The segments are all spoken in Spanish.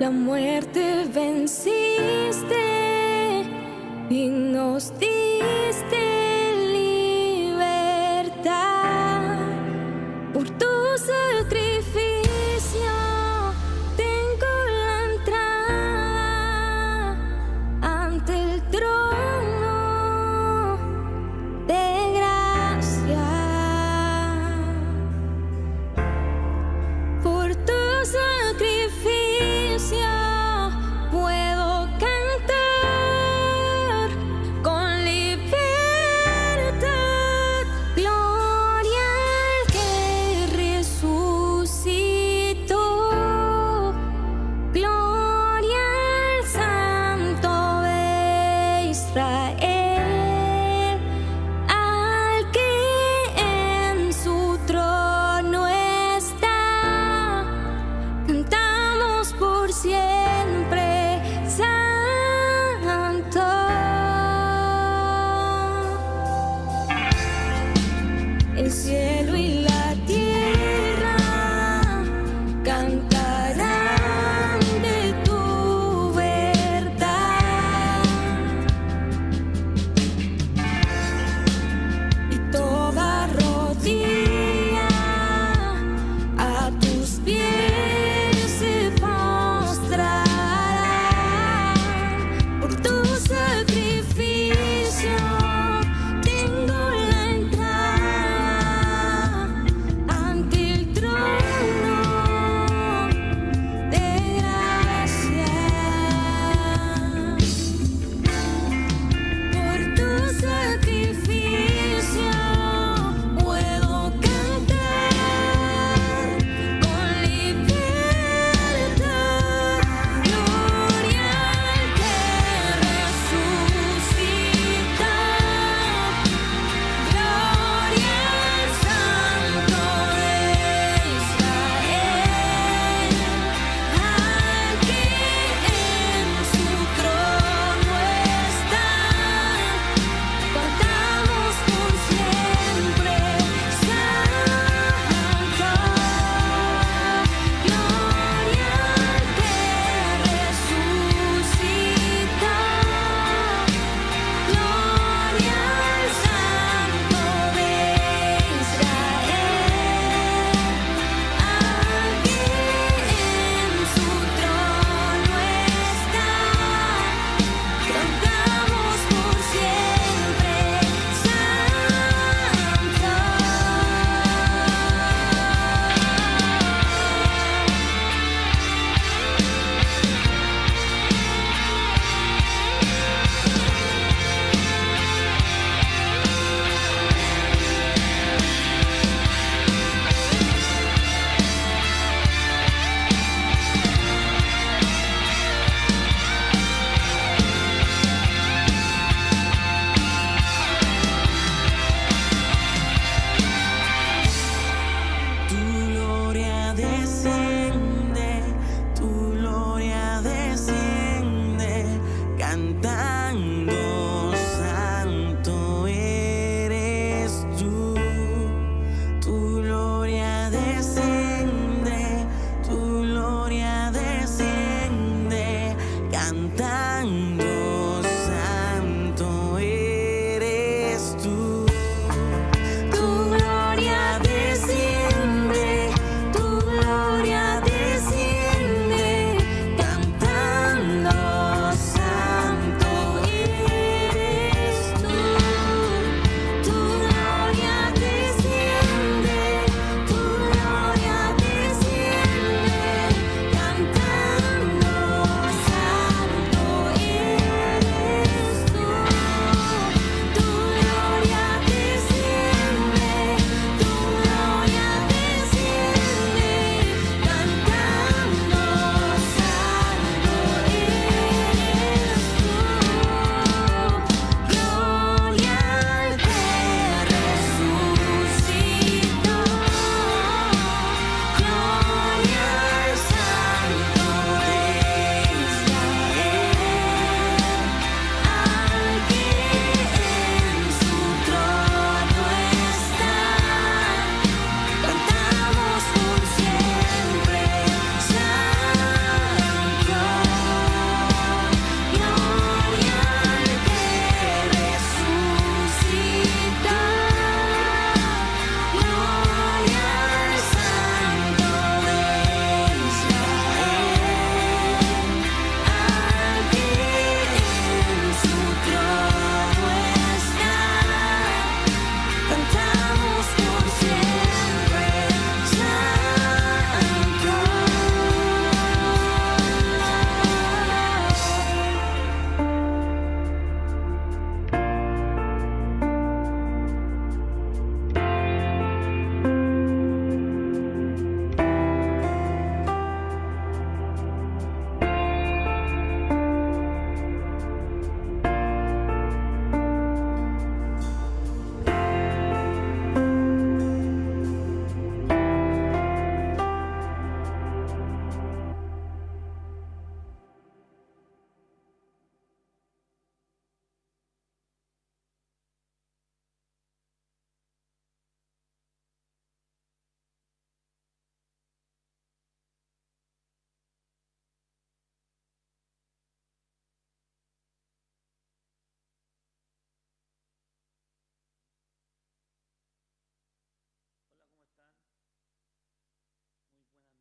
La muerte venciste y nos diste libertad. Por tu sacrificio tengo la entrada ante el trono de gracia. Por tu sacrificio puedo cantar con libertad.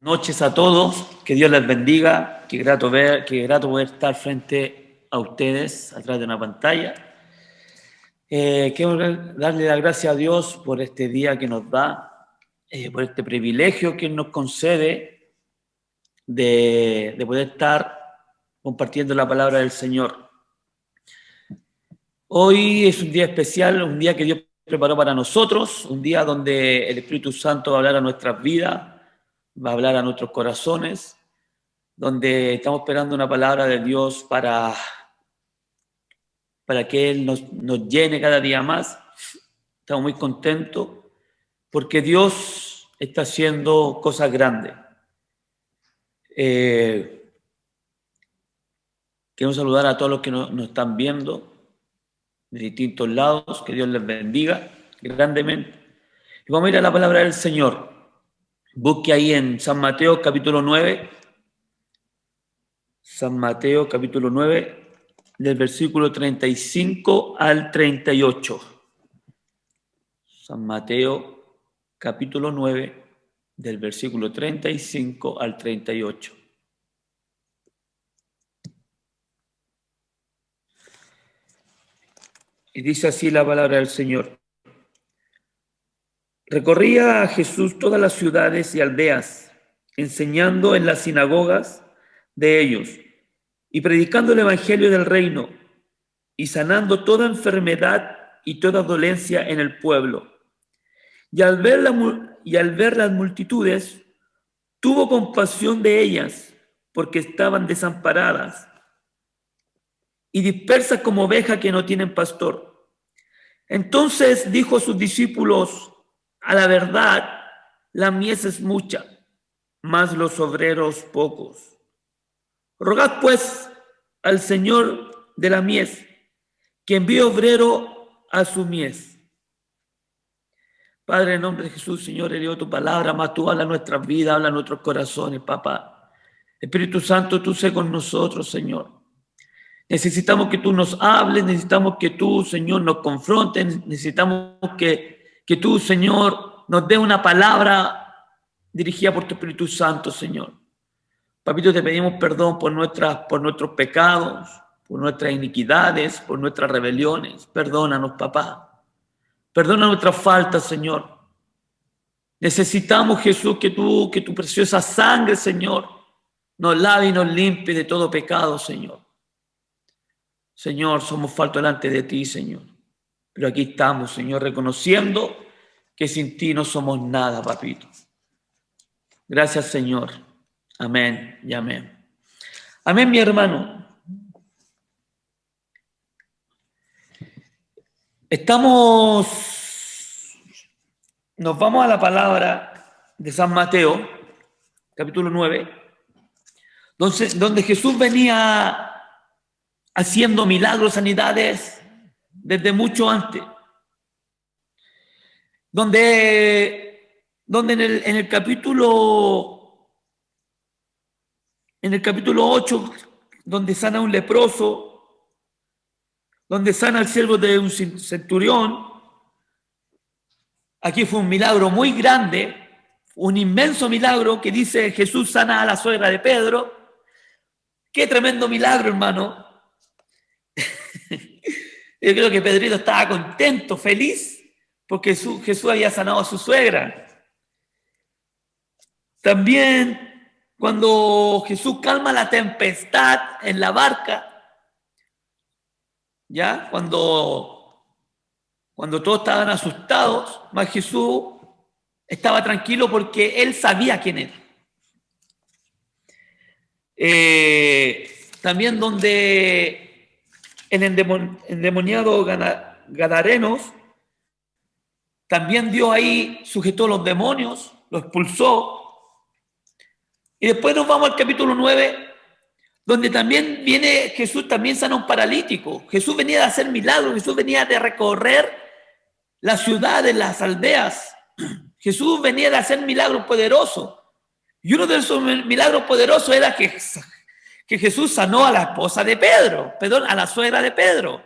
Noches a todos, que Dios les bendiga, qué grato poder estar frente a ustedes a través de una pantalla. Quiero darle las gracias a Dios por este día que nos da, por este privilegio que nos concede de poder estar compartiendo la palabra del Señor. Hoy es un día especial, un día que Dios preparó para nosotros, un día donde el Espíritu Santo va a hablar a nuestras vidas, va a hablar a nuestros corazones, donde estamos esperando una palabra de Dios para que Él nos llene cada día más. Estamos muy contentos porque Dios está haciendo cosas grandes. Quiero saludar a todos los que nos están viendo de distintos lados, que Dios les bendiga grandemente. Y vamos a ir a la palabra del Señor. Busque ahí en San Mateo capítulo 9, San Mateo capítulo 9, del versículo 35 al 38. San Mateo capítulo 9, del versículo 35 al 38. Y dice así la palabra del Señor. Recorría a Jesús todas las ciudades y aldeas, enseñando en las sinagogas de ellos y predicando el evangelio del reino y sanando toda enfermedad y toda dolencia en el pueblo. Y al ver las multitudes, tuvo compasión de ellas, porque estaban desamparadas y dispersas como ovejas que no tienen pastor. Entonces dijo a sus discípulos: a la verdad, la mies es mucha, mas los obreros pocos. Rogad pues al Señor de la mies, que envíe obrero a su mies. Padre, en nombre de Jesús, Señor, eleva tu palabra, más tú habla nuestras vidas, habla nuestros corazones, papá. Espíritu Santo, tú sé con nosotros, Señor. Necesitamos que tú nos hables, necesitamos que tú, Señor, nos confrontes, necesitamos que tú, Señor, nos dé una palabra dirigida por tu Espíritu Santo, Señor. Papito, te pedimos perdón por nuestros pecados, por nuestras iniquidades, por nuestras rebeliones. Perdónanos, papá. Perdona nuestras faltas, Señor. Necesitamos, Jesús, que tu preciosa sangre, Señor, nos lave y nos limpie de todo pecado, Señor. Señor, somos faltos delante de ti, Señor. Pero aquí estamos, Señor, reconociendo que sin ti no somos nada, papito. Gracias, Señor. Amén y amén. Amén, mi hermano. Nos vamos a la palabra de San Mateo, capítulo 9, donde Jesús venía haciendo milagros, sanidades, desde mucho antes. Donde en el capítulo 8, donde sana a un leproso, donde sana al siervo de un centurión. Aquí fue un milagro muy grande, un inmenso milagro que dice Jesús sana a la suegra de Pedro. Qué tremendo milagro, hermano. Yo creo que Pedrito estaba contento, feliz, porque Jesús había sanado a su suegra. También cuando Jesús calma la tempestad en la barca, ya cuando todos estaban asustados, más Jesús estaba tranquilo porque él sabía quién era. También donde el endemoniado Gadarenos también dio ahí, sujetó los demonios, lo expulsó. Y después nos vamos al capítulo 9, donde también viene Jesús, también sana a un paralítico. Jesús venía de hacer milagros, Jesús venía de recorrer las ciudades, las aldeas. Jesús venía de hacer milagros poderosos. Y uno de esos milagros poderosos era que Jesús sanó a la esposa de Pedro, perdón, a la suegra de Pedro.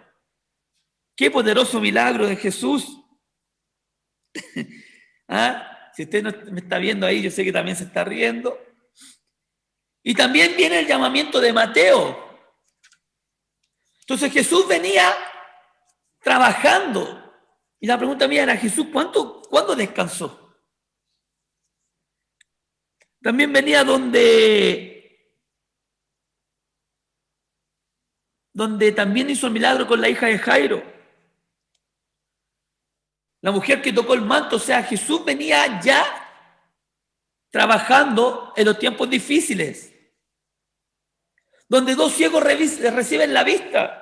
Qué poderoso milagro de Jesús. ¿Ah? Si usted no me está viendo ahí, yo sé que también se está riendo. Y también viene el llamamiento de Mateo. Entonces Jesús venía trabajando. Y la pregunta mía era, Jesús, ¿cuándo descansó? También venía donde también hizo el milagro con la hija de Jairo. La mujer que tocó el manto, o sea, Jesús venía ya trabajando en los tiempos difíciles, donde 2 ciegos reciben la vista.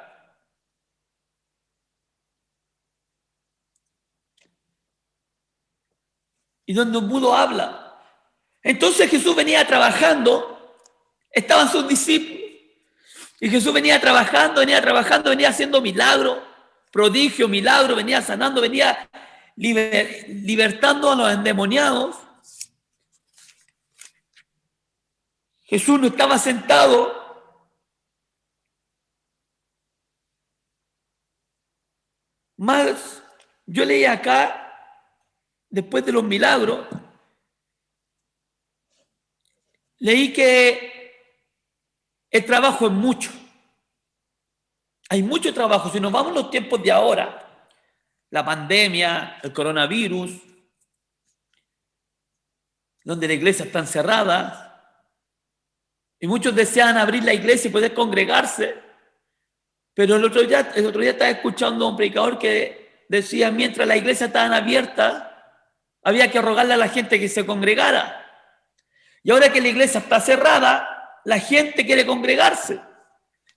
Y donde un mudo habla. Entonces Jesús venía trabajando, estaban sus discípulos, y Jesús venía trabajando, venía haciendo milagro, prodigio, milagro, venía sanando, venía libertando a los endemoniados. Jesús no estaba sentado. Más, yo leí acá, después de los milagros, leí que el trabajo es mucho. Hay mucho trabajo. Si nos vamos a los tiempos de ahora, la pandemia, el coronavirus, donde la iglesia está encerrada, y muchos desean abrir la iglesia y poder congregarse, pero el otro día estaba escuchando a un predicador que decía, mientras la iglesia estaba abierta, había que rogarle a la gente que se congregara. Y ahora que la iglesia está cerrada, la gente quiere congregarse.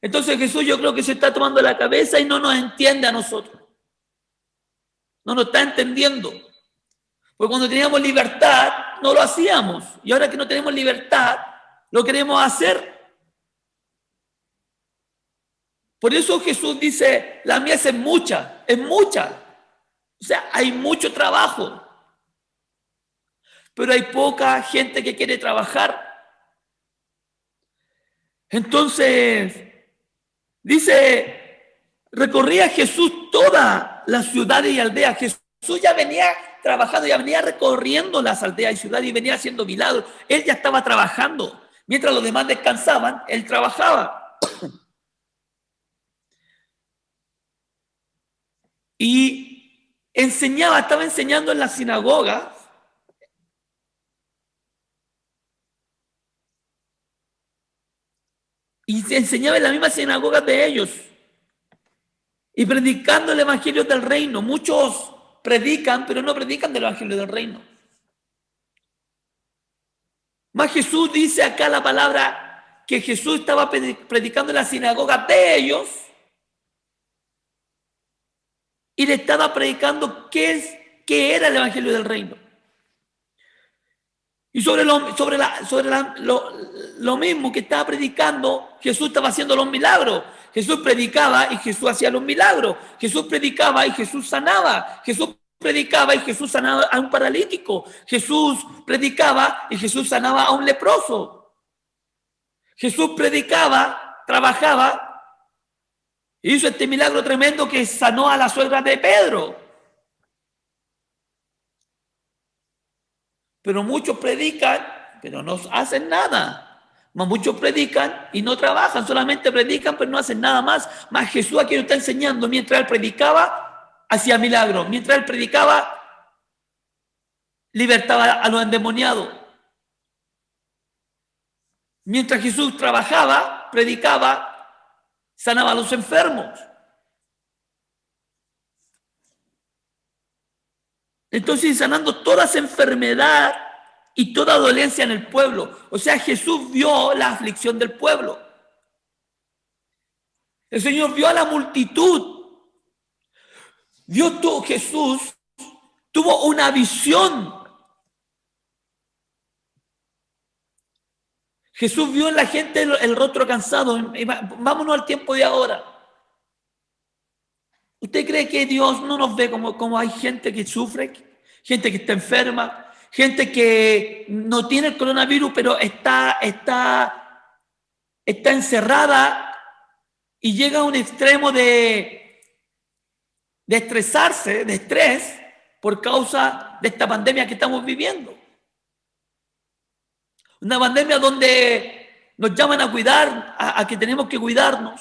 Entonces Jesús, yo creo que se está tomando la cabeza y no nos entiende a nosotros. No nos está entendiendo. Porque cuando teníamos libertad, no lo hacíamos. Y ahora que no tenemos libertad, lo queremos hacer. Por eso Jesús dice, la mies es mucha, es mucha. O sea, hay mucho trabajo. Pero hay poca gente que quiere trabajar. Entonces, dice, recorría Jesús toda la ciudad y aldea. Jesús ya venía trabajando, ya venía recorriendo las aldeas y ciudades y venía haciendo milagros. Él ya estaba trabajando. Mientras los demás descansaban, él trabajaba. Y estaba enseñando en la sinagoga. Y se enseñaba en la misma sinagoga de ellos. Y predicando el evangelio del reino. Muchos predican, pero no predican del evangelio del reino. Más Jesús dice acá la palabra que Jesús estaba predicando en la sinagoga de ellos. Y le estaba predicando qué era el evangelio del reino. Y sobre lo mismo que estaba predicando, Jesús estaba haciendo los milagros. Jesús predicaba y Jesús hacía los milagros. Jesús predicaba y Jesús sanaba. Jesús predicaba y Jesús sanaba a un paralítico. Jesús predicaba y Jesús sanaba a un leproso. Jesús predicaba, trabajaba, hizo este milagro tremendo que sanó a la suegra de Pedro. Pero muchos predican, pero no hacen nada. Muchos predican y no trabajan, solamente predican, pero no hacen nada más. Más Jesús aquí nos está enseñando, mientras él predicaba, hacía milagros. Mientras él predicaba, libertaba a los endemoniados. Mientras Jesús trabajaba, predicaba, sanaba a los enfermos. Entonces, sanando toda esa enfermedad y toda dolencia en el pueblo. O sea, Jesús vio la aflicción del pueblo. El Señor vio a la multitud. Jesús tuvo una visión. Jesús vio en la gente el rostro cansado. Vámonos al tiempo de ahora. ¿Usted cree que Dios no nos ve como hay gente que sufre, gente que está enferma, gente que no tiene el coronavirus, pero está encerrada y llega a un extremo de estresarse, de estrés, por causa de esta pandemia que estamos viviendo. Una pandemia donde nos llaman a cuidar, a que tenemos que cuidarnos,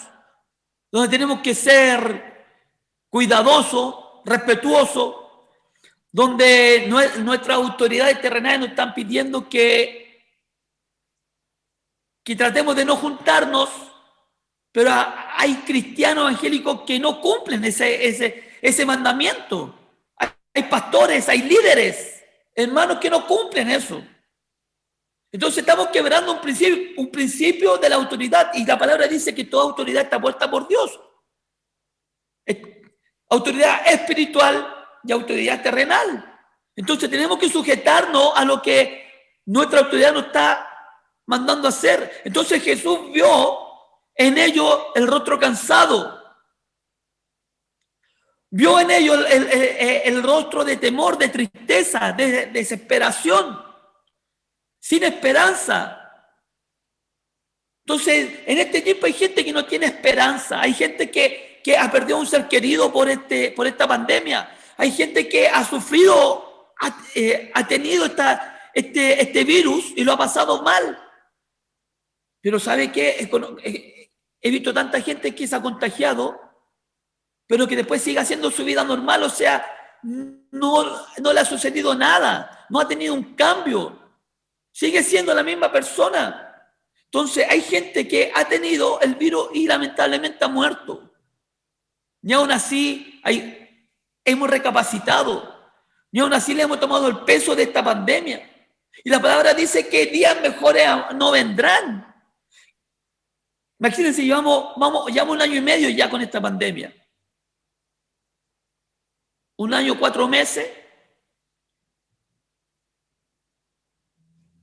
donde tenemos que ser cuidadosos, respetuosos, donde nuestras autoridades terrenales nos están pidiendo que tratemos de no juntarnos, pero hay cristianos evangélicos que no cumplen ese mandamiento. Hay pastores, hay líderes, hermanos que no cumplen eso. Entonces estamos quebrando un principio de la autoridad, y la palabra dice que toda autoridad está puesta por Dios. Autoridad espiritual y autoridad terrenal. Entonces tenemos que sujetarnos a lo que nuestra autoridad nos está mandando a hacer. Entonces Jesús vio en ellos el rostro cansado. Vio en ellos el rostro de temor, de tristeza, de desesperación, sin esperanza. Entonces, en este tiempo hay gente que no tiene esperanza, hay gente que ha perdido un ser querido por esta pandemia, hay gente que ha sufrido, ha tenido este virus y lo ha pasado mal. Pero ¿sabe qué? He visto tanta gente que se ha contagiado, pero que después sigue haciendo su vida normal, o sea, no le ha sucedido nada, no ha tenido un cambio, sigue siendo la misma persona. Entonces hay gente que ha tenido el virus y lamentablemente ha muerto. Y aún así hemos recapacitado, y aún así le hemos tomado el peso de esta pandemia. Y la palabra dice que días mejores no vendrán. Imagínense, llevamos un año y medio ya con esta pandemia. 1 año, 4 meses.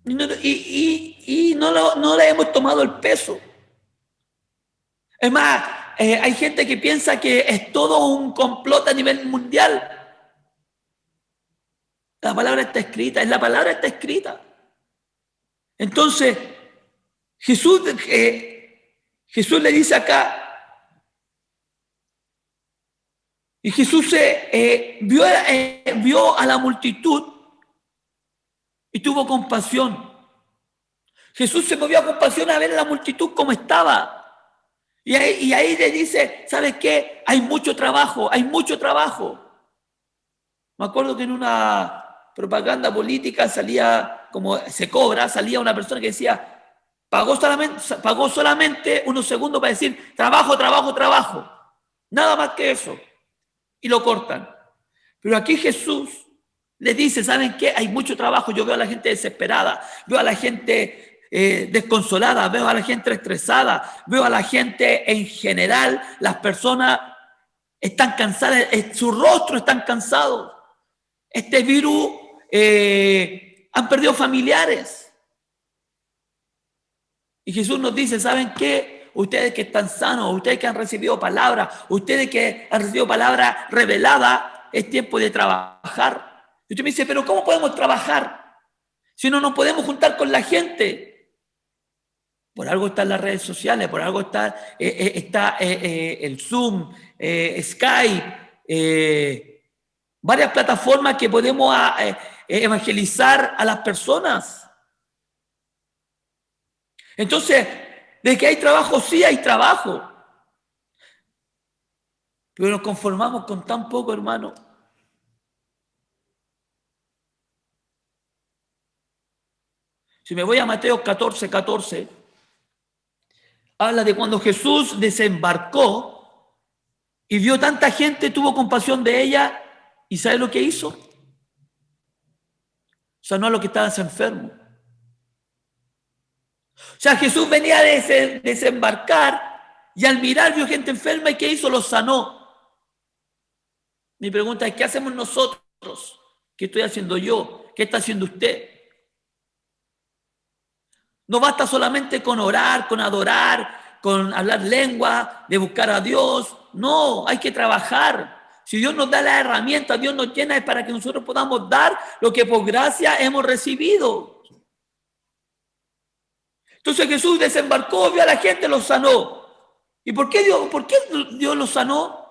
Y no le hemos tomado el peso. Es más, hay gente que piensa que es todo un complot a nivel mundial. La palabra está escrita, la palabra está escrita. Entonces, Jesús le dice acá, y Jesús vio a la multitud y tuvo compasión. Jesús se movió a compasión a ver a la multitud como estaba. Y ahí le dice, ¿sabes qué? Hay mucho trabajo, hay mucho trabajo. Me acuerdo que en una propaganda política salía, como se cobra, salía una persona que decía, pagó solamente unos segundos para decir, trabajo, trabajo, trabajo. Nada más que eso. Y lo cortan. Pero aquí Jesús le dice, ¿saben qué? Hay mucho trabajo. Yo veo a la gente desesperada, veo a la gente desconsolada, veo a la gente estresada, veo a la gente en general, las personas están cansadas, sus rostros están cansados. Este virus han perdido familiares. Y Jesús nos dice, ¿saben qué? Ustedes que están sanos, ustedes que han recibido palabra, ustedes que han recibido palabra revelada, es tiempo de trabajar. Y usted me dice, pero ¿cómo podemos trabajar si no nos podemos juntar con la gente? Por algo están las redes sociales, por algo está el Zoom, Skype, varias plataformas que podemos evangelizar a las personas. Entonces, de que hay trabajo, sí hay trabajo. Pero nos conformamos con tan poco, hermano. Si me voy a Mateo 14:14, habla de cuando Jesús desembarcó y vio tanta gente, tuvo compasión de ella, y ¿sabe lo que hizo? Sanó a los que estaban enfermos. O sea, Jesús venía a desembarcar y al mirar vio gente enferma, y ¿qué hizo? Los sanó. Mi pregunta es, ¿qué hacemos nosotros? ¿Qué estoy haciendo yo? ¿Qué está haciendo usted? No basta solamente con orar, con adorar, con hablar lengua, de buscar a Dios. No, hay que trabajar. Si Dios nos da la herramienta, Dios nos llena, es para que nosotros podamos dar lo que por gracia hemos recibido. Entonces Jesús desembarcó, vio a la gente, los sanó. ¿Y por qué Dios los sanó?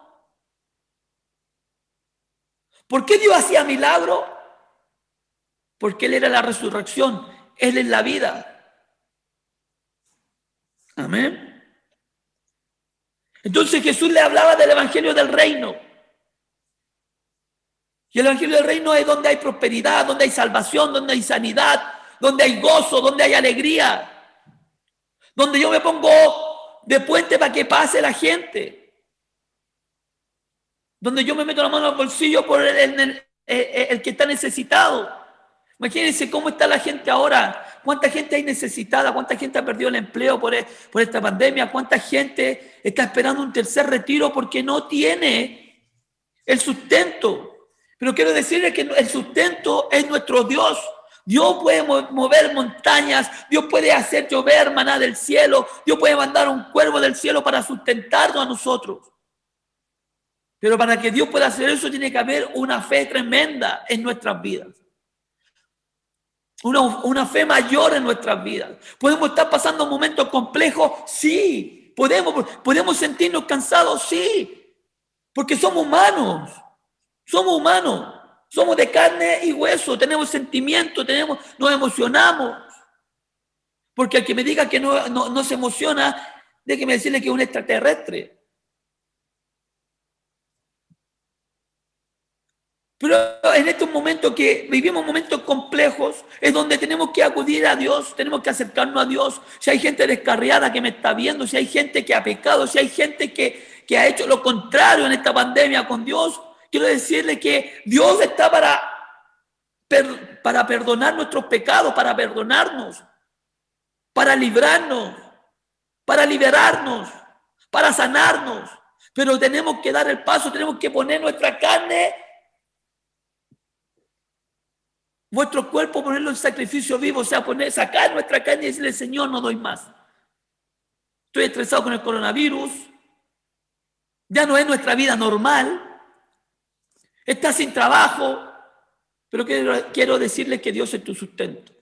¿Por qué Dios hacía milagros? Porque Él era la resurrección, Él es la vida. Amén. Entonces Jesús le hablaba del evangelio del reino. Y el evangelio del reino es donde hay prosperidad, donde hay salvación, donde hay sanidad, donde hay gozo, donde hay alegría. Donde yo me pongo de puente para que pase la gente. Donde yo me meto la mano al bolsillo por el que está necesitado. Imagínense cómo está la gente ahora. ¿Cuánta gente hay necesitada? ¿Cuánta gente ha perdido el empleo por esta pandemia? ¿Cuánta gente está esperando un tercer retiro porque no tiene el sustento? Pero quiero decirles que el sustento es nuestro Dios. Dios puede mover montañas, Dios puede hacer llover maná del cielo, Dios puede mandar un cuervo del cielo para sustentarnos a nosotros. Pero para que Dios pueda hacer eso tiene que haber una fe tremenda en nuestras vidas. Una fe mayor en nuestras vidas. ¿Podemos estar pasando momentos complejos? Sí. ¿Podemos sentirnos cansados? Sí. Porque somos humanos. Somos humanos. Somos de carne y hueso. Tenemos sentimientos, nos emocionamos. Porque al que me diga que no se emociona, déjeme decirle que es un extraterrestre. Pero en estos momentos que vivimos momentos complejos, es donde tenemos que acudir a Dios, tenemos que acercarnos a Dios. Si hay gente descarriada que me está viendo, si hay gente que ha pecado, si hay gente que ha hecho lo contrario en esta pandemia con Dios, quiero decirle que Dios está para perdonar nuestros pecados, para perdonarnos, para librarnos, para liberarnos, para sanarnos. Pero tenemos que dar el paso, tenemos que poner nuestra carne, vuestro cuerpo, ponerlo en sacrificio vivo, o sea, sacar nuestra carne y decirle, Señor, no doy más. Estoy estresado con el coronavirus, ya no es nuestra vida normal, está sin trabajo, pero quiero decirle que Dios es tu sustento.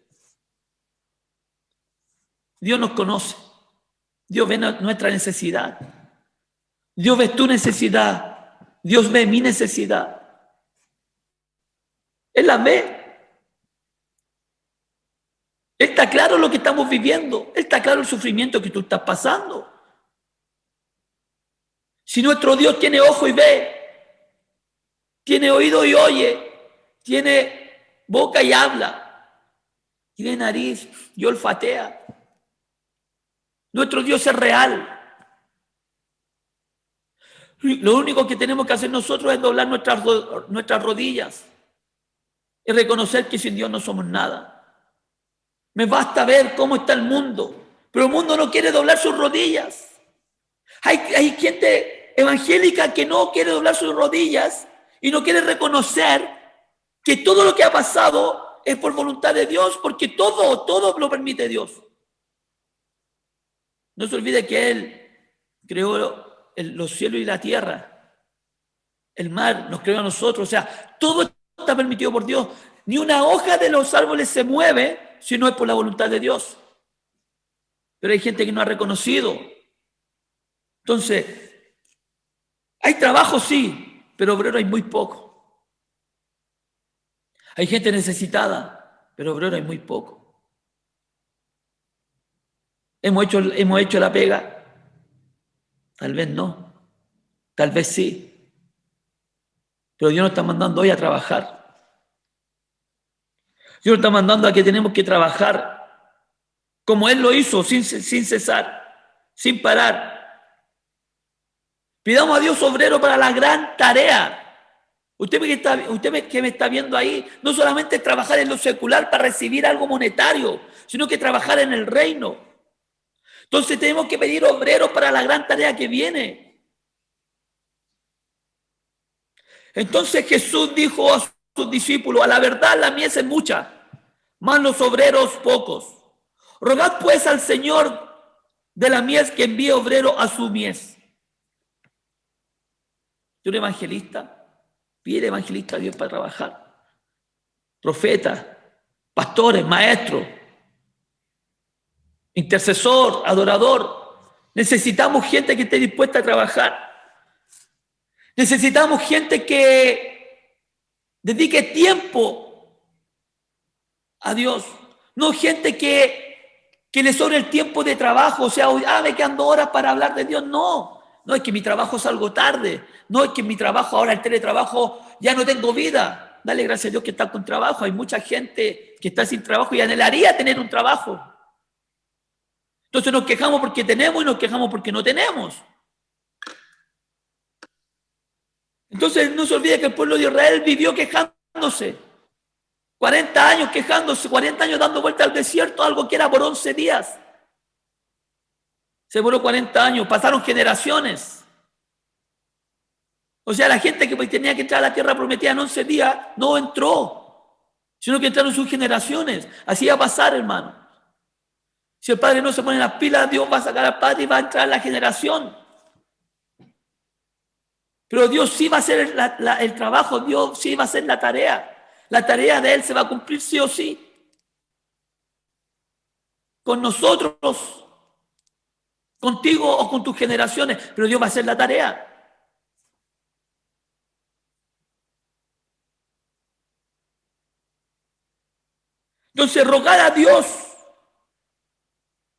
Dios nos conoce, Dios ve nuestra necesidad, Dios ve tu necesidad, Dios ve mi necesidad. Él la ve. Está claro lo que estamos viviendo. Está claro el sufrimiento que tú estás pasando. Si nuestro Dios tiene ojo y ve, tiene oído y oye, tiene boca y habla, tiene nariz y olfatea. Nuestro Dios es real. Lo único que tenemos que hacer nosotros es doblar nuestras rodillas y reconocer que sin Dios no somos nada. Me basta ver cómo está el mundo, pero el mundo no quiere doblar sus rodillas. Hay gente evangélica que no quiere doblar sus rodillas y no quiere reconocer que todo lo que ha pasado es por voluntad de Dios, porque todo lo permite Dios. No se olvide que Él creó los cielos y la tierra, el mar, nos creó a nosotros, o sea, todo está permitido por Dios. Ni una hoja de los árboles se mueve si no es por la voluntad de Dios. Pero hay gente que no ha reconocido. Entonces, hay trabajo, sí, pero obrero hay muy poco. Hay gente necesitada, pero obrero hay muy poco. ¿Hemos hecho la pega? Tal vez no, tal vez sí. Pero Dios nos está mandando hoy a trabajar. Dios nos está mandando a que tenemos que trabajar como Él lo hizo, sin cesar, sin parar. Pidamos a Dios obrero para la gran tarea. Usted que me está viendo ahí, no solamente trabajar en lo secular para recibir algo monetario, sino que trabajar en el reino. Entonces tenemos que pedir obreros para la gran tarea que viene. Entonces Jesús dijo a sus discípulos, a la verdad la mies es mucha, mas los obreros pocos. Rogad pues al Señor de la mies que envíe obrero a su mies. ¿Tú eres evangelista? Pide evangelista a Dios para trabajar. Profetas, pastores, maestros, intercesor, adorador. Necesitamos gente que esté dispuesta a trabajar. Necesitamos gente que Dedique tiempo a Dios. No gente que le sobre el tiempo de trabajo, o sea, me quedan 2 horas para hablar de Dios. No, no es que mi trabajo salgo tarde. No es que mi trabajo, ahora el teletrabajo, ya no tengo vida. Dale gracias a Dios que está con trabajo. Hay mucha gente que está sin trabajo y anhelaría tener un trabajo. Entonces nos quejamos porque tenemos y nos quejamos porque no tenemos. Entonces no se olvide que el pueblo de Israel vivió quejándose. 40 años quejándose, 40 años dando vuelta al desierto, algo que era por 11 días. Se voló 40 años, pasaron generaciones. O sea, la gente que tenía que entrar a la tierra prometida en 11 días no entró, sino que entraron sus generaciones. Así va a pasar, hermano. Si el padre no se pone las pilas, Dios va a sacar al padre y va a entrar la generación. Pero Dios sí va a hacer el trabajo, Dios sí va a hacer la tarea. La tarea de Él se va a cumplir sí o sí. Con nosotros, contigo o con tus generaciones, pero Dios va a hacer la tarea. Entonces, rogar a Dios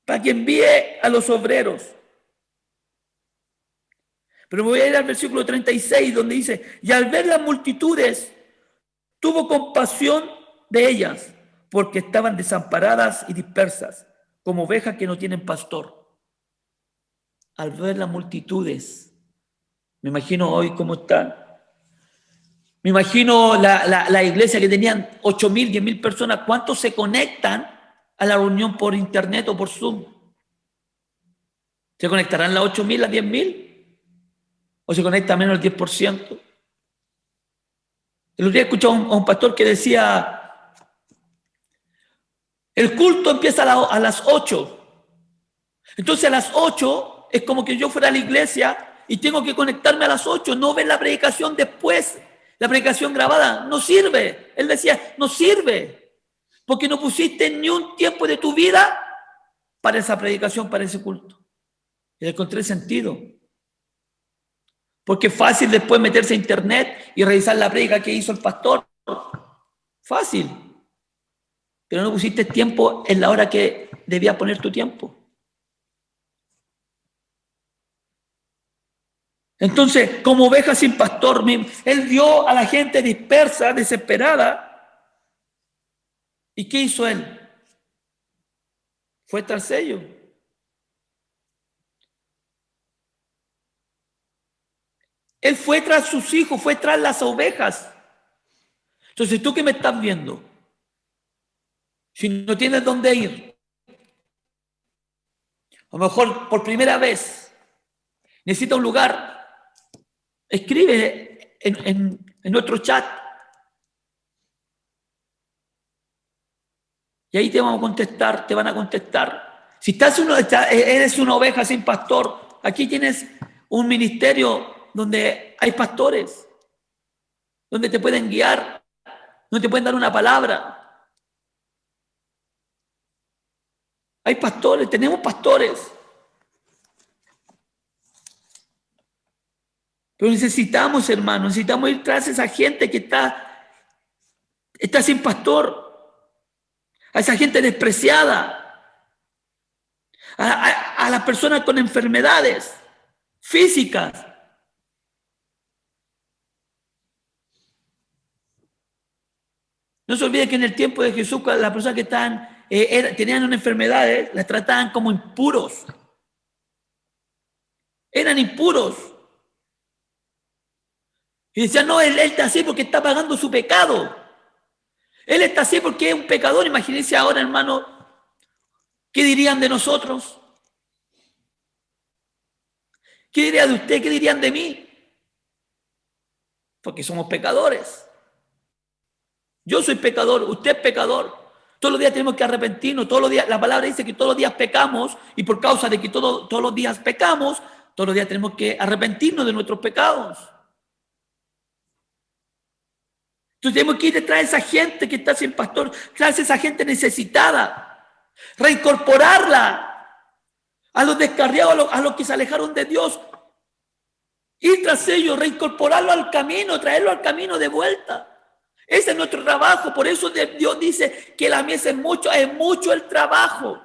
para que envíe a los obreros. Pero me voy a ir al versículo 36, donde dice, y al ver las multitudes, tuvo compasión de ellas, porque estaban desamparadas y dispersas, como ovejas que no tienen pastor. Al ver las multitudes, me imagino hoy cómo están. Me imagino la iglesia que tenían 8,000, 10,000 personas. ¿Cuántos se conectan a la reunión por internet o por Zoom? ¿Se conectarán las 8,000, las 10,000? ¿O se conecta menos del 10%? El otro día escuché a un pastor que decía, el culto empieza a las 8. Entonces a las 8 es como que yo fuera a la iglesia y tengo que conectarme a las 8, no ver la predicación después. La predicación grabada no sirve. Él decía, no sirve, porque no pusiste ni un tiempo de tu vida para esa predicación, para ese culto. Y le encontré sentido. Porque es fácil después meterse a internet y revisar la predica que hizo el pastor. Fácil. Pero no pusiste tiempo en la hora que debía poner tu tiempo. Entonces, como oveja sin pastor, Él vio a la gente dispersa, desesperada. ¿Y qué hizo Él? Fue tras ellos. Él fue tras sus hijos, fue tras las ovejas. Entonces, tú que me estás viendo, si no tienes dónde ir, a lo mejor por primera vez necesitas un lugar, escribe en nuestro chat y ahí te vamos a contestar, te van a contestar. Si eres una oveja sin pastor, aquí tienes un ministerio donde hay pastores, donde te pueden guiar, donde te pueden dar una palabra. Hay pastores, tenemos pastores. Pero necesitamos, hermano, necesitamos ir tras esa gente que está sin pastor, a esa gente despreciada, a las personas con enfermedades físicas. No se olvide que en el tiempo de Jesús, las personas que tenían una enfermedad, las trataban como impuros. Eran impuros. Y decían, no, él está así porque está pagando su pecado. Él está así porque es un pecador. Imagínense ahora, hermano, ¿qué dirían de nosotros? ¿Qué diría de usted? ¿Qué dirían de mí? Porque somos pecadores. Yo soy pecador, usted es pecador. Todos los días tenemos que arrepentirnos. Todos los días, la palabra dice que todos los días pecamos y por causa de que todos los días pecamos, todos los días tenemos que arrepentirnos de nuestros pecados. Entonces tenemos que ir detrás de esa gente que está sin pastor, tras esa gente necesitada, reincorporarla a los descarriados, a los que se alejaron de Dios, ir tras ellos, reincorporarlo al camino, traerlo al camino de vuelta. Ese es nuestro trabajo. Por eso Dios dice que la mies es mucho el trabajo,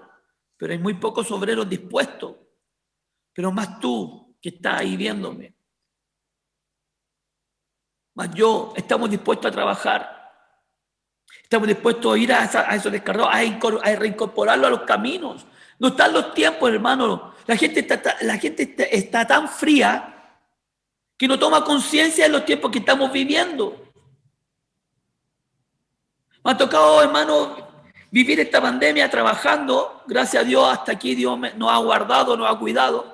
pero hay muy pocos obreros dispuestos. Pero más tú que estás ahí viéndome, más yo, estamos dispuestos a trabajar. Estamos dispuestos a ir a esos descargados, a reincorporarlo a los caminos. No están los tiempos, hermano. La gente está tan fría que no toma conciencia de los tiempos que estamos viviendo. Me ha tocado, hermano, vivir esta pandemia trabajando. Gracias a Dios, hasta aquí Dios nos ha guardado, nos ha cuidado.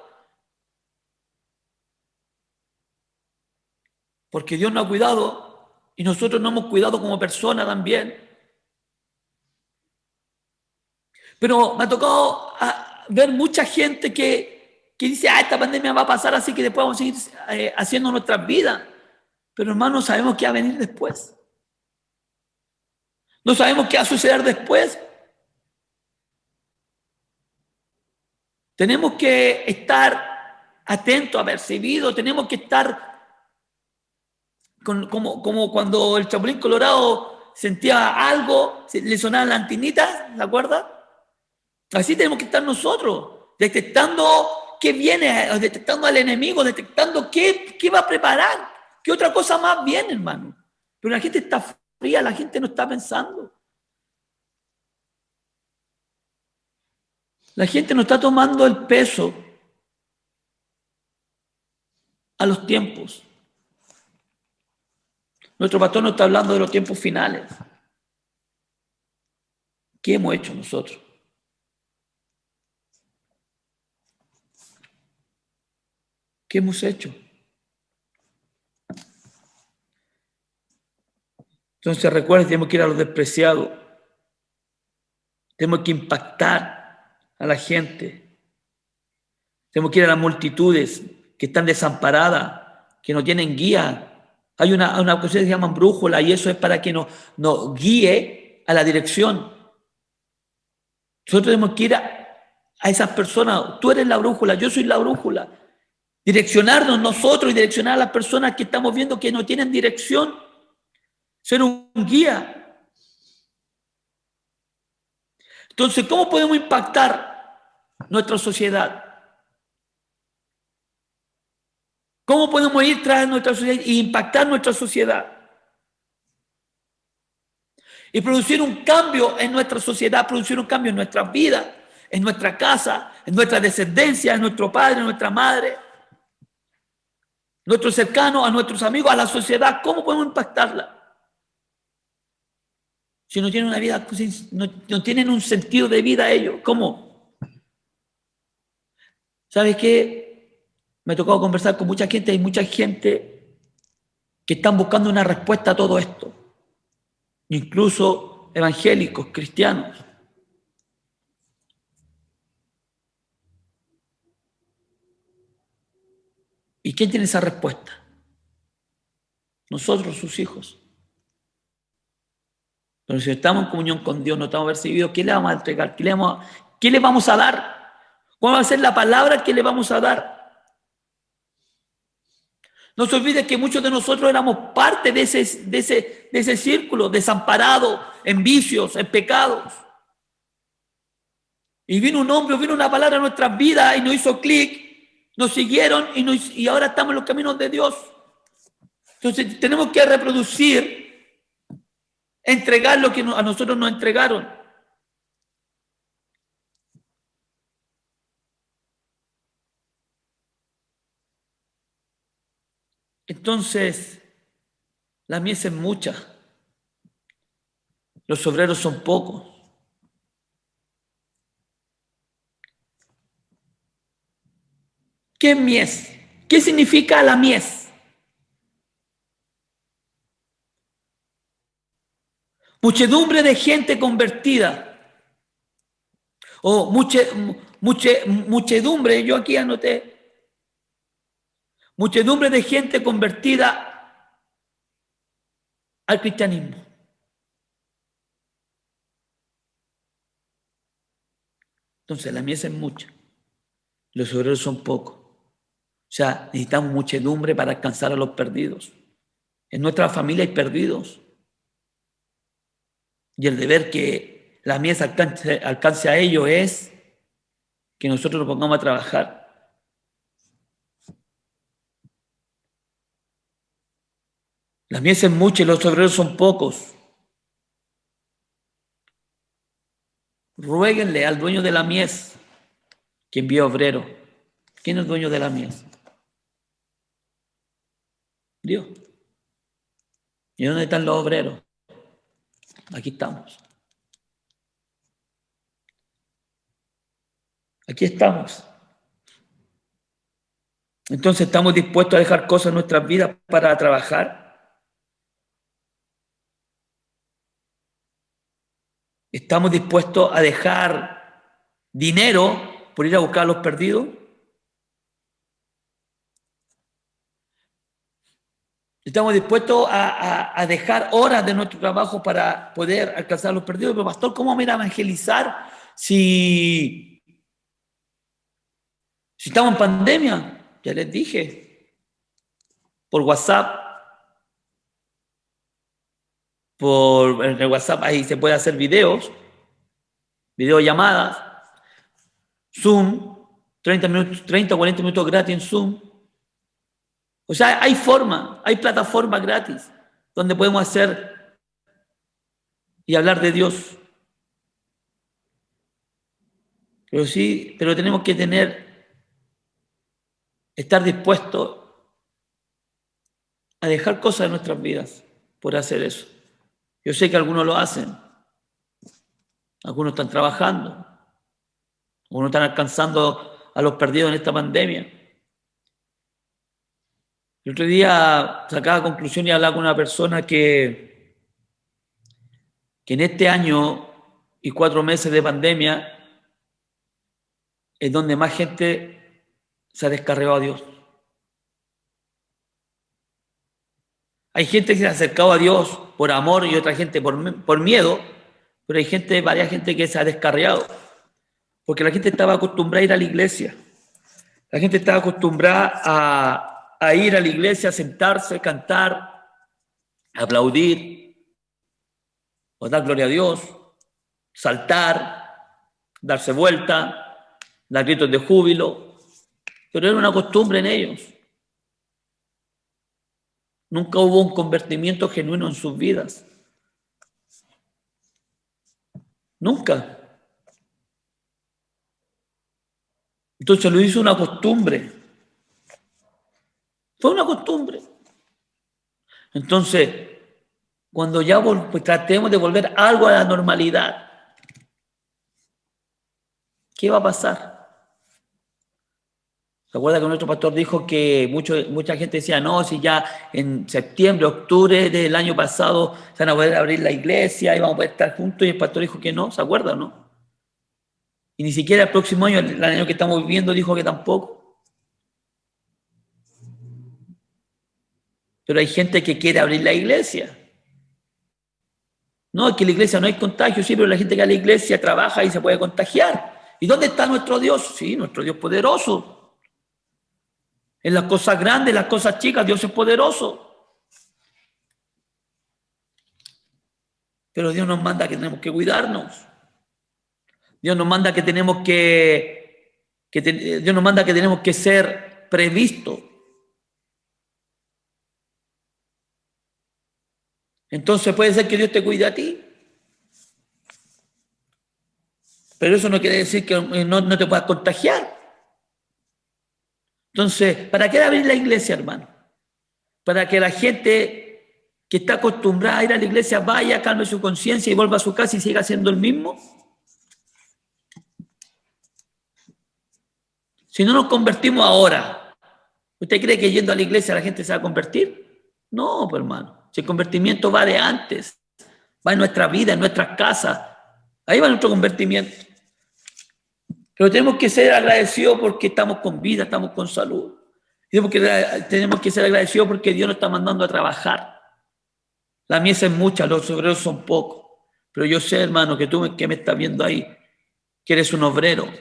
Porque Dios nos ha cuidado y nosotros nos hemos cuidado como personas también. Pero me ha tocado ver mucha gente que dice, esta pandemia va a pasar, así que después vamos a seguir haciendo nuestras vidas. Pero hermano, no sabemos qué va a venir después. No sabemos qué va a suceder después. Tenemos que estar atentos, apercibidos, tenemos que estar como cuando el Chapulín Colorado sentía algo, le sonaban las antenitas, ¿se acuerda? Así tenemos que estar nosotros, detectando qué viene, detectando al enemigo, detectando qué va a preparar, qué otra cosa más viene, hermano. Pero la gente está fría, la gente no está pensando. La gente no está tomando el peso a los tiempos. Nuestro pastor nos está hablando de los tiempos finales. ¿Qué hemos hecho nosotros? ¿Qué hemos hecho? Entonces recuerden, tenemos que ir a los despreciados. Tenemos que impactar a la gente. Tenemos que ir a las multitudes que están desamparadas, que no tienen guía. Hay una cosa que se llama brújula y eso es para que nos guíe a la dirección. Nosotros tenemos que ir a esas personas. Tú eres la brújula, yo soy la brújula. Direccionarnos nosotros y direccionar a las personas que estamos viendo que no tienen dirección. Ser un guía. Entonces, ¿cómo podemos impactar nuestra sociedad? ¿Cómo podemos ir tras nuestra sociedad e impactar nuestra sociedad? Y producir un cambio en nuestra sociedad, producir un cambio en nuestras vidas, en nuestra casa, en nuestra descendencia, en nuestro padre, en nuestra madre, nuestros cercanos, a nuestros amigos, a la sociedad. ¿Cómo podemos impactarla? Si no tienen una vida, no tienen un sentido de vida ellos, ¿cómo? ¿Sabes qué? Me ha tocado conversar con mucha gente, hay mucha gente que están buscando una respuesta a todo esto, incluso evangélicos, cristianos. ¿Y quién tiene esa respuesta? Nosotros, sus hijos. Pero si estamos en comunión con Dios, no estamos percibidos, ¿qué le vamos a entregar? ¿Qué le vamos a dar? ¿Cuál va a ser la palabra que le vamos a dar? No se olvide que muchos de nosotros éramos parte de ese círculo, desamparado, en vicios, en pecados. Y vino un hombre, vino una palabra a nuestras vidas y nos hizo clic, nos siguieron y ahora estamos en los caminos de Dios. Entonces tenemos que reproducir, entregar lo que a nosotros nos entregaron. Entonces, la mies es mucha, los obreros son pocos. ¿Qué es mies? ¿Qué significa la mies? Muchedumbre de gente convertida. O muchedumbre, yo aquí anoté. Muchedumbre de gente convertida al cristianismo. Entonces la mies es mucha, los obreros son pocos. O sea, necesitamos muchedumbre para alcanzar a los perdidos. En nuestra familia hay perdidos. Y el deber que la mies alcance a ello es que nosotros nos pongamos a trabajar. La mies es mucha y los obreros son pocos. Ruéguenle al dueño de la mies que envíe obrero. ¿Quién es el dueño de la mies? Dios. ¿Y dónde están los obreros? Aquí estamos. Aquí estamos. Entonces, ¿estamos dispuestos a dejar cosas en nuestras vidas para trabajar? ¿Estamos dispuestos a dejar dinero por ir a buscar a los perdidos? ¿Estamos dispuestos a dejar horas de nuestro trabajo para poder alcanzar a los perdidos? Pero pastor, ¿cómo me irá a evangelizar si estamos en pandemia? Ya les dije, por WhatsApp. En el WhatsApp ahí se puede hacer videollamadas, Zoom, 30 o 40 minutos gratis en Zoom. O sea, hay plataformas gratis donde podemos hacer y hablar de Dios. Pero tenemos que estar dispuestos a dejar cosas de nuestras vidas por hacer eso. Yo sé que algunos lo hacen, algunos están trabajando, algunos están alcanzando a los perdidos en esta pandemia. El otro día sacaba conclusión y hablaba con una persona que en este año y 4 meses de pandemia es donde más gente se ha descarriado a Dios. Hay gente que se ha acercado a Dios por amor y otra gente por miedo, pero hay varias gente que se ha descarriado, porque la gente estaba acostumbrada a ir a la iglesia. La gente estaba acostumbrada a ir a la iglesia, a sentarse, cantar, aplaudir, o dar gloria a Dios, saltar, darse vuelta, dar gritos de júbilo, pero era una costumbre en ellos. Nunca hubo un convertimiento genuino en sus vidas. Nunca. Entonces lo hizo una costumbre. Fue una costumbre. Entonces, cuando ya tratemos de volver algo a la normalidad, ¿qué va a pasar? ¿Se acuerda que nuestro pastor dijo que mucha gente decía, no, si ya en septiembre, octubre del año pasado se van a poder abrir la iglesia y vamos a poder estar juntos? Y el pastor dijo que no, ¿se acuerda o no? Y ni siquiera el próximo año, el año que estamos viviendo, dijo que tampoco. Pero hay gente que quiere abrir la iglesia. No, es que en la iglesia no hay contagio, sí, pero la gente que va a la iglesia trabaja y se puede contagiar. ¿Y dónde está nuestro Dios? Sí, nuestro Dios poderoso. En las cosas grandes, en las cosas chicas, Dios es poderoso. Pero Dios nos manda que tenemos que cuidarnos. Dios nos manda que tenemos Dios nos manda que tenemos que ser previstos. Entonces puede ser que Dios te cuide a ti. Pero eso no quiere decir que no te puedas contagiar. Entonces, ¿para qué abrir la iglesia, hermano? Para que la gente que está acostumbrada a ir a la iglesia vaya, calme su conciencia y vuelva a su casa y siga siendo el mismo. Si no nos convertimos ahora, ¿usted cree que yendo a la iglesia la gente se va a convertir? No, pues, hermano. Si el convertimiento va de antes, va en nuestra vida, en nuestras casas, ahí va nuestro convertimiento. Pero tenemos que ser agradecidos porque estamos con vida, estamos con salud. Tenemos que ser agradecidos porque Dios nos está mandando a trabajar. La mies es mucha, los obreros son pocos. Pero yo sé, hermano, que tú que me estás viendo ahí, que eres un obrero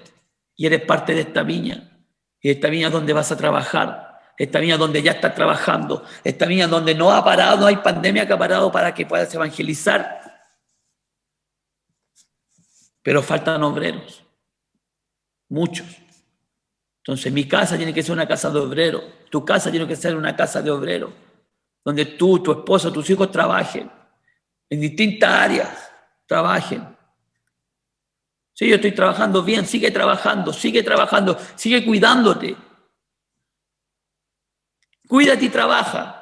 y eres parte de esta viña. Y esta viña es donde vas a trabajar. Esta viña donde ya estás trabajando. Esta viña donde no ha parado, no hay pandemia que ha parado para que puedas evangelizar. pero faltan obreros, muchos. Entonces mi casa tiene que ser una casa de obrero, tu casa tiene que ser una casa de obrero, donde tú, tu esposa, tus hijos trabajen, en distintas áreas trabajen. Sí, yo estoy trabajando bien, sigue trabajando, sigue cuidándote. Cuídate y trabaja.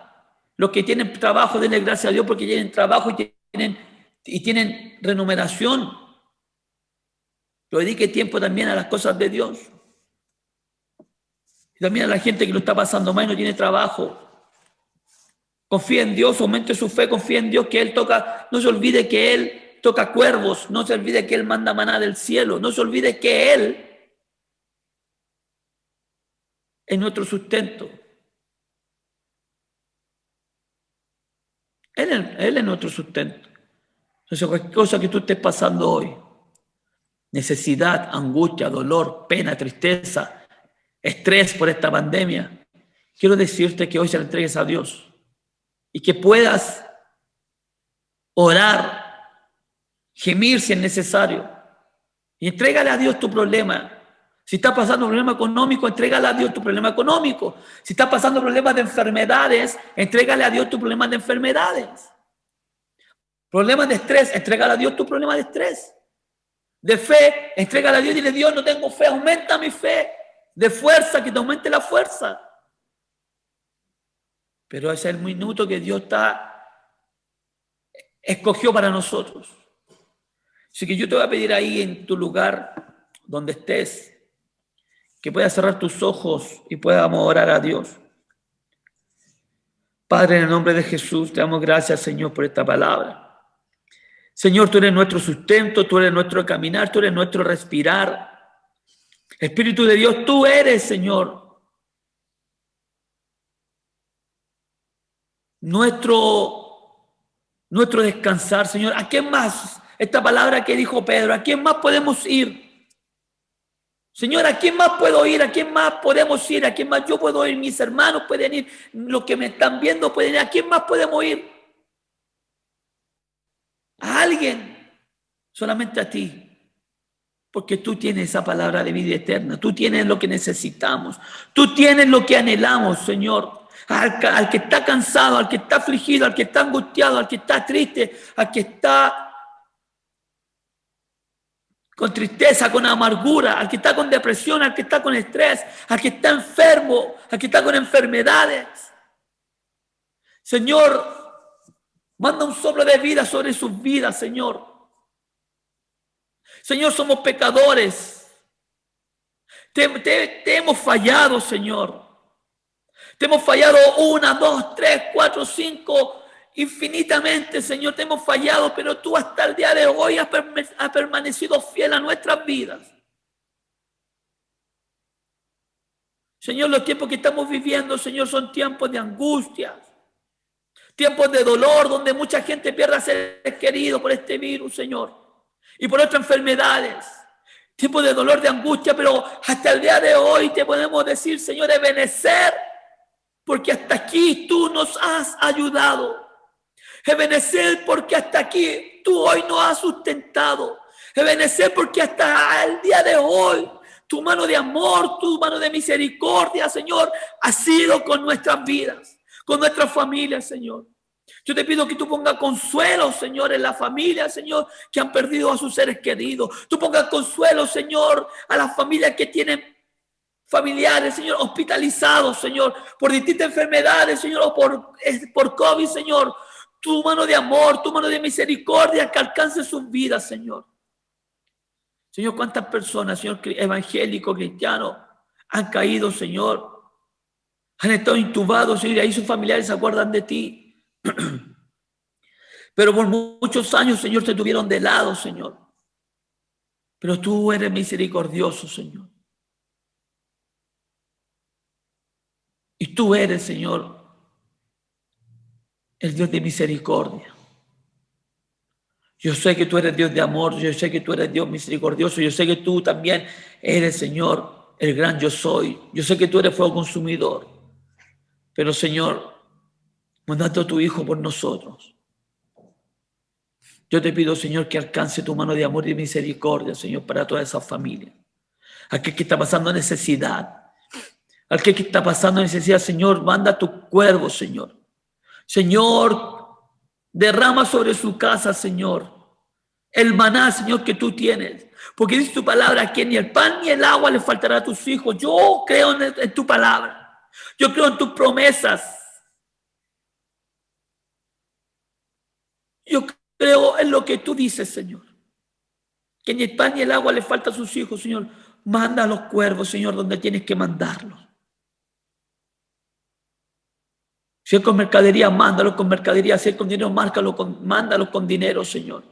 Los que tienen trabajo, denle gracias a Dios porque tienen trabajo y tienen remuneración. Pero dedique tiempo también a las cosas de Dios. Y también a la gente que lo está pasando mal y no tiene trabajo. Confía en Dios, aumente su fe, confía en Dios que Él toca. No se olvide que Él toca cuervos, no se olvide que Él manda maná del cielo, no se olvide que Él es nuestro sustento. Él es nuestro sustento. Entonces, cualquier cosa que tú estés pasando hoy, necesidad, angustia, dolor, pena, tristeza, estrés por esta pandemia, quiero decirte que hoy se la entregues a Dios y que puedas orar, gemir si es necesario y entrégale a Dios tu problema. Si estás pasando un problema económico, entrégale a Dios tu problema económico. Si estás pasando problemas de enfermedades, entrégale a Dios tu problema de enfermedades. Problemas de estrés, entrégale a Dios tu problema de estrés. De fe, entrégale a Dios y dile: Dios, no tengo fe, aumenta mi fe. De fuerza, que te aumente la fuerza. Pero ese es el minuto que Dios escogió para nosotros. Así que yo te voy a pedir ahí en tu lugar, donde estés, que puedas cerrar tus ojos y podamos orar a Dios. Padre, en el nombre de Jesús, te damos gracias, Señor, por esta palabra. Señor, tú eres nuestro sustento, tú eres nuestro caminar, tú eres nuestro respirar. Espíritu de Dios, tú eres, Señor, nuestro descansar, Señor. ¿A quién más? Esta palabra que dijo Pedro, ¿a quién más podemos ir? Señor, ¿a quién más puedo ir? ¿A quién más podemos ir? ¿A quién más yo puedo ir? Mis hermanos pueden ir, los que me están viendo pueden ir. ¿A quién más podemos ir? A alguien, solamente a ti. Porque tú tienes esa palabra de vida eterna. Tú tienes lo que necesitamos. Tú tienes lo que anhelamos, Señor. Al que está cansado, al que está afligido, al que está angustiado, al que está triste, al que está con tristeza, con amargura, al que está con depresión, al que está con estrés, al que está enfermo, al que está con enfermedades. Señor, manda un soplo de vida sobre sus vidas, Señor. Señor, somos pecadores. Te hemos fallado, Señor. Te hemos fallado 1, 2, 3, 4, 5, infinitamente, Señor. Te hemos fallado, pero tú hasta el día de hoy has permanecido fiel a nuestras vidas. Señor, los tiempos que estamos viviendo, Señor, son tiempos de angustia, tiempos de dolor, donde mucha gente pierde a seres queridos por este virus, Señor. Y por otras enfermedades, tiempos de dolor, de angustia, pero hasta el día de hoy te podemos decir, Señor, Ebenezer, porque hasta aquí tú nos has ayudado. Ebenezer, porque hasta aquí tú hoy nos has sustentado. Ebenezer, porque hasta el día de hoy tu mano de amor, tu mano de misericordia, Señor, ha sido con nuestras vidas, con nuestras familias, Señor. Yo te pido que tú pongas consuelo, Señor, en la familia, Señor, que han perdido a sus seres queridos. Tú pongas consuelo, Señor, a las familias que tienen familiares, Señor, hospitalizados, Señor, por distintas enfermedades, Señor, o por COVID, Señor. Tu mano de amor, tu mano de misericordia que alcance sus vidas, Señor. Señor, cuántas personas, Señor, evangélicos, cristianos, han caído, Señor. Han estado intubados, Señor, y ahí sus familiares se acuerdan de ti. Pero por muchos años, Señor, te tuvieron de lado, Señor. Pero tú eres misericordioso, Señor. Y tú eres, Señor, el Dios de misericordia. Yo sé que tú eres Dios de amor, yo sé que tú eres Dios misericordioso, yo sé que tú también eres, Señor, el gran yo soy. Yo sé que tú eres fuego consumidor. Pero, Señor, mandaste a tu Hijo por nosotros. Yo te pido, Señor, que alcance tu mano de amor y misericordia, Señor, para toda esa familia. Aquel que está pasando necesidad, aquel que está pasando necesidad, Señor, manda tu cuervo, Señor. Señor, derrama sobre su casa, Señor, el maná, Señor, que tú tienes. Porque dice tu palabra que ni el pan ni el agua le faltará a tus hijos. Yo creo en tu palabra. Yo creo en tus promesas. Yo creo en lo que tú dices, Señor. Que ni el pan ni el agua le falta a sus hijos, Señor. Manda a los cuervos, Señor, donde tienes que mandarlos. Si es con mercadería, mándalo con mercadería. Si es con dinero, mándalo con dinero, Señor.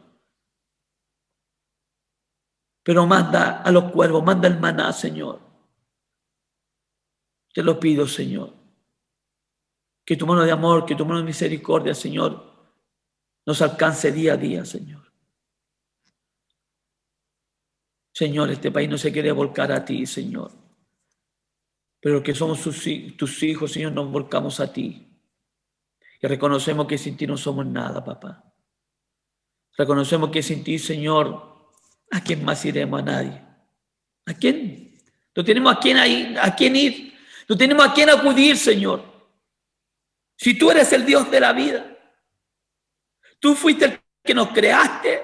Pero manda a los cuervos, manda el maná, Señor. Te lo pido, Señor. Que tu mano de amor, que tu mano de misericordia, Señor, nos alcance día a día, Señor. Señor, este país no se quiere volcar a ti, Señor. Pero que somos tus hijos, Señor, nos volcamos a ti. Y reconocemos que sin ti no somos nada, papá. Reconocemos que sin ti, Señor, ¿a quién más iremos? A nadie. ¿A quién? No tenemos a quién ir. No tenemos a quién acudir, Señor. Si tú eres el Dios de la vida. Tú fuiste el que nos creaste.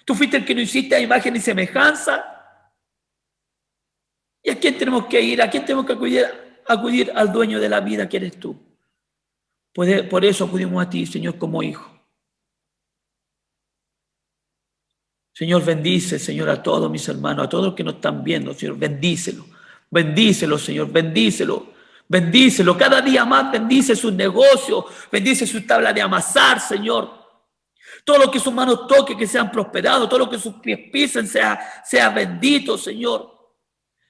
Tú fuiste el que nos hiciste a imagen y semejanza. ¿Y a quién tenemos que ir? ¿A quién tenemos que acudir? Acudir al dueño de la vida que eres tú. Por eso acudimos a ti, Señor, como hijo. Señor, bendice, Señor, a todos mis hermanos, a todos los que nos están viendo, Señor, bendícelo. Bendícelo, Señor, bendícelo. Bendícelo. Cada día más bendice sus negocios, bendice su tabla de amasar, Señor. Todo lo que sus manos toquen, que sean prosperados, todo lo que sus pies pisen, sea bendito, Señor.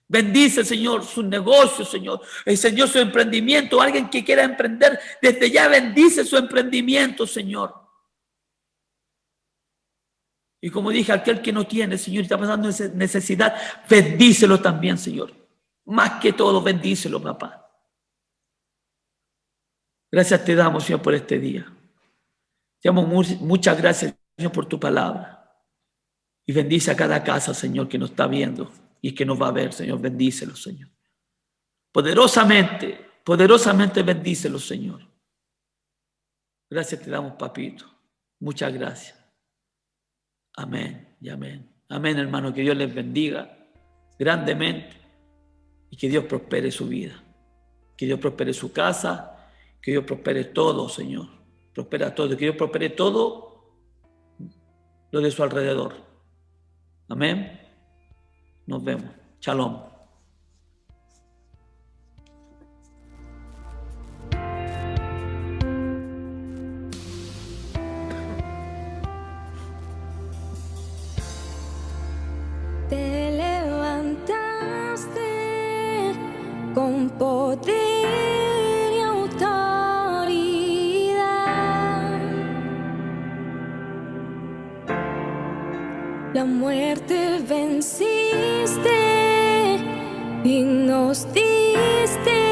Bendice, Señor, sus negocios, Señor. El Señor, su emprendimiento. Alguien que quiera emprender, desde ya bendice su emprendimiento, Señor. Y como dije, aquel que no tiene, Señor, está pasando necesidad, bendícelo también, Señor. Más que todo, bendícelo, papá. Gracias te damos, Señor, por este día. Te damos muchas gracias, Señor, por tu palabra. Y bendice a cada casa, Señor, que nos está viendo y que nos va a ver, Señor. Bendícelo, Señor. Poderosamente bendícelo, Señor. Gracias te damos, papito. Muchas gracias. Amén y amén. Amén, hermano. Que Dios les bendiga grandemente y que Dios prospere su vida. Que Dios prospere su casa. Que Dios prospere todo, Señor. Prospera todo. Que Dios prospere todo lo de su alrededor. Amén. Nos vemos. Shalom. Te levantaste con poder y autoridad. La muerte venciste y nos diste